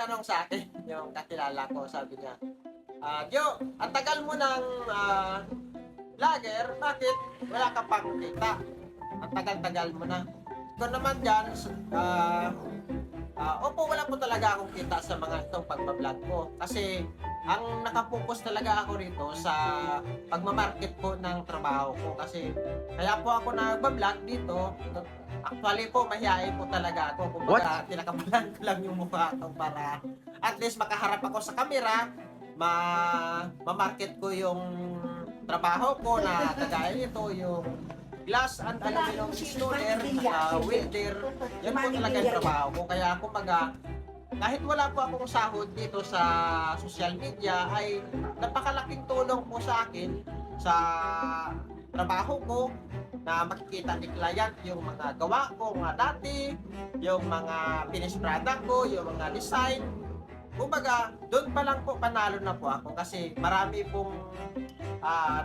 nagtanong sa akin, yung kakilala ko, sabi niya, Jo, ang tagal mo ng vlogger, bakit wala ka pang kita? Ang tagal-tagal mo na. Ikaw naman dyan, opo, wala po talaga akong kita sa mga itong pagbablog ko. Kasi, ang nakapokus talaga ako rito sa pagmamarket po ng trabaho ko. Kasi, kaya po ako nagbablog dito. Actually po, mahihain po talaga ako. Kumbaga, tinakabalan ko lang yung mukha ko para at least makaharap ako sa camera, ma-market ko yung trabaho ko na kagaya nito, yung glass and aluminum installer, welder, yan po talaga yung trabaho ko. Kaya kumbaga, kahit wala po akong sahod dito sa social media, ay napakalaking tulong po sa akin sa trabaho ko na makikita ni client yung mga gawa ko nga dati, yung mga finished product ko, yung mga design. Kumbaga, doon pa lang po panalo na po ako kasi marami pong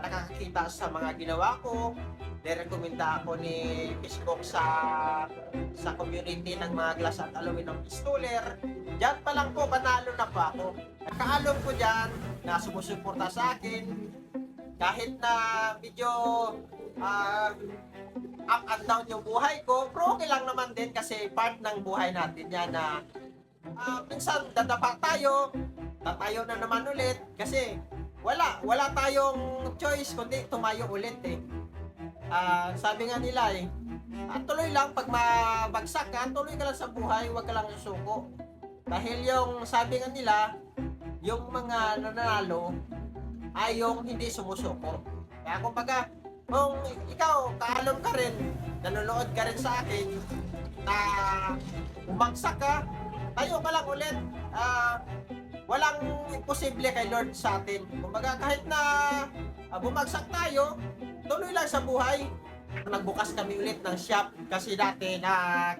nakakakita sa mga ginawa ko. Nirekomenda ako ni Facebook sa community ng mga glass at aluminum installer. Diyan pa lang po panalo na po ako. Nakaalom ko dyan na sumusuporta sa akin kahit na medyo up and down yung buhay ko, pero okay lang naman din kasi part ng buhay natin yan na minsan dadapa tayo, tatayo na naman ulit kasi wala tayong choice kundi tumayo ulit eh. Sabi nga nila eh, tuloy lang pag mabagsak ka, tuloy ka lang sa buhay, huwag ka lang susuko. Dahil yung sabi nga nila, yung mga nanalo ay yung hindi sumusuko. Kaya kumbaga, kung ikaw, kaalom ka rin, nanonood ka rin sa akin, na bumagsak ka, tayo ka lang ulit. Walang imposible kay Lord sa atin. Kumbaga, kahit na bumagsak tayo, tuloy lang sa buhay. Nagbukas kami ulit ng shop kasi dati na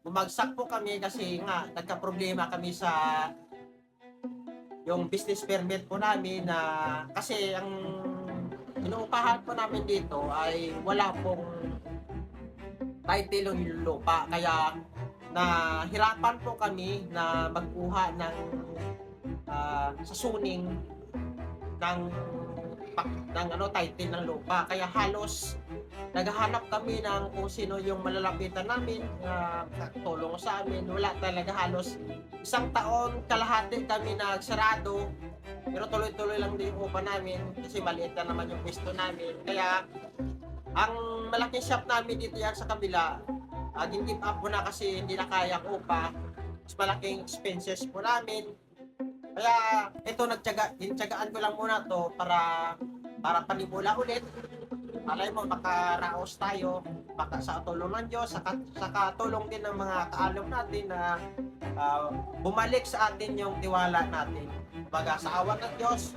bumagsak po kami kasi nga nagka-problema kami sa yung business permit po namin na kasi ang inuupahan po namin dito ay wala pong title yung lupa kaya nahirapan po kami na magkuha ng sa suning ng title ng lupa kaya halos naghahanap kami ng kung sino yung malalapitan namin na tulong sa amin. Wala talaga, halos isang taon kalahati kami nagsarado pero tuloy-tuloy lang din yung upa namin kasi maliit na naman yung pwesto namin. Kaya ang malaking shop namin dito yan sa kabila, give up po na kasi hindi na kaya ang upa. Mas malaking expenses po namin. Kaya ito, tinagaan ko lang muna to para panimula ulit. Malay mo, makaraos tayo sa tulong ng Diyos, sa katulong din ng mga kaalom natin na bumalik sa atin yung tiwala natin. Baga sa awa ng Diyos,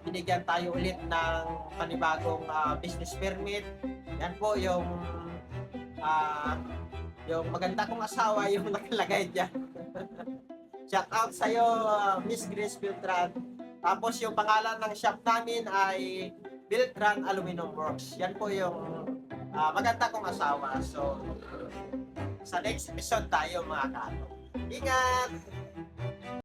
binigyan tayo ulit ng panibagong business permit. Yan po yung maganda kong asawa yung nakalagay dyan. Shout out sa'yo, Miss Grace Beltran. Tapos yung pangalan ng shop namin ay Beltran Aluminum Works. Yan po yung maganda kong asawa. So, sa next episode tayo mga kaano. Ingat!